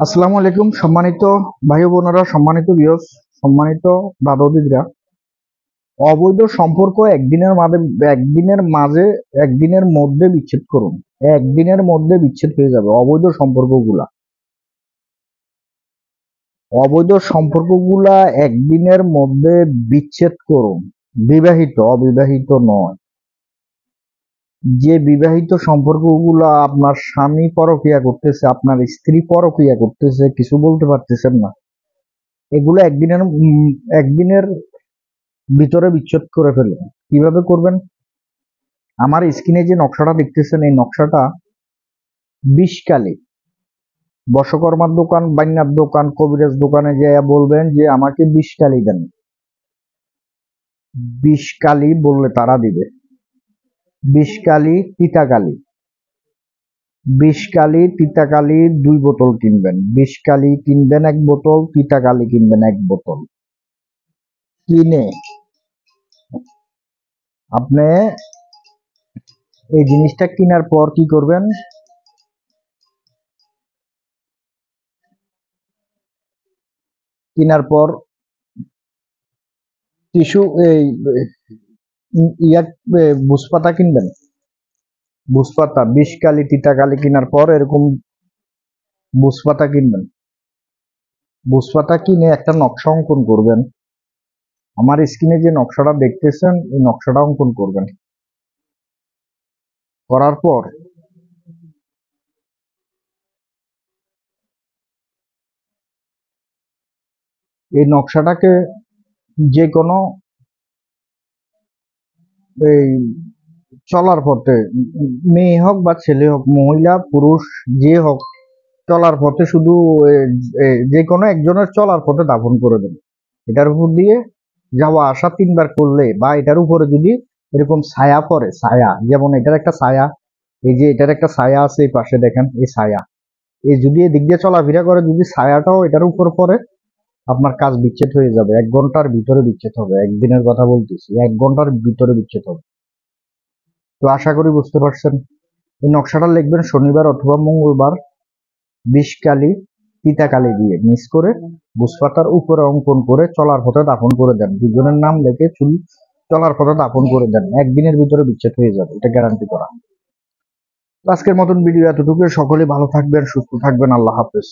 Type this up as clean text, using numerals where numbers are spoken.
আসসালামু আলাইকুম সম্মানিত ভাই ও বোনেরা, সম্মানিত ভিউয়ার্স, সম্মানিত দাদা দিদিরা। অবৈধ সম্পর্ক একদিনের মধ্যে বিচ্ছেদ করুন। একদিনের মধ্যে বিচ্ছেদ হয়ে যাবে অবৈধ সম্পর্কগুলা একদিনের মধ্যে বিচ্ছেদ করুন। বিবাহিত, অবিবাহিত নয়। যে বিবাহিত সম্পর্কগুলা আপনার স্বামী পরকীয়া করতেছে, আপনার স্ত্রী পরকীয়া করতেছে, কিছু বলতে পারতেছেন না, এগুলো একদিনের ভিতরে বিচ্ছেদ করে ফেলুন। কিভাবে করবেন? আমার স্ক্রিনে যে নকশাটা দেখতেছেন, এই নকশাটা বিষকালী বর্ষকর্মার দোকান, বান্যার দোকান, কবিরাজ দোকানে যেয়ে বলবেন যে আমাকে বিষকালী দেন। বিষকালী বললে তারা দিবে। বিষকালী, তিতাকালী। বিষকালী, তিতাকালী 2 বোতল কিনবেন। বিষকালী কিনবেন 1 বোতল, তিতাকালী কিনবেন 1 বোতল। কিনে আপনি এই জিনিসটা কেনার পর কি করবেন? কেনার পর টিস্যু, এই বুসপাতা কিনবেন। বুসপাতা, বিষকালী, তিতাকালী কেনার পর এরকম বুসপাতা কিনবেন। বুসপাতা কিনে একটা নকশা অঙ্কন করবেন। আমার স্ক্রিনে যে নকশাটা দেখতেছেন, এই নকশাটা অঙ্কন করবেন। করার পর এই নকশাটাকে যে কোনো এই চলার পথে, মেয়ে হোক বা ছেলে হোক, মহিলা পুরুষ যে হোক, চলার পথে শুধু যে কোনো একজনের চলার পথে দাফন করে দেন। এটার উপর দিয়ে যাওয়া আসা 3 বার করলে, বা এটার উপরে যদি এরকম ছায়া পড়ে, ছায়া যেমন এটার একটা ছায়া, এই যে এটার একটা ছায়া আছে এই পাশে দেখেন, এই ছায়া, এই যদি এদিক দিয়ে চলাফেরা করে, যদি ছায়াটাও এটার উপর পড়ে, আপনার কাজ বিচ্ছেদ হয়ে যাবে। 1 ঘন্টার ভিতরে বিচ্ছেদ হবে। একদিনের কথা বলতেছি, 1 ঘন্টার ভিতরে বিচ্ছেদ হবে। তো আশা করি বুঝতে পারছেন। এই নকশাটা লিখবেন শনিবার অথবা মঙ্গলবার, বিষকালী, তিতাকালী দিয়ে মিক্স করে বুসপাতার উপরে অঙ্কন করে চলার পথে দাফন করে দেন। দুজনের নাম লিখে চলার পথে দাফন করে দেন। একদিনের ভিতরে বিচ্ছেদ হয়ে যাবে, এটা গ্যারান্টি করা। আজকের মতন ভিডিও এতটুকু। সকলে ভালো থাকবেন, সুস্থ থাকবেন। আল্লাহ হাফেজ।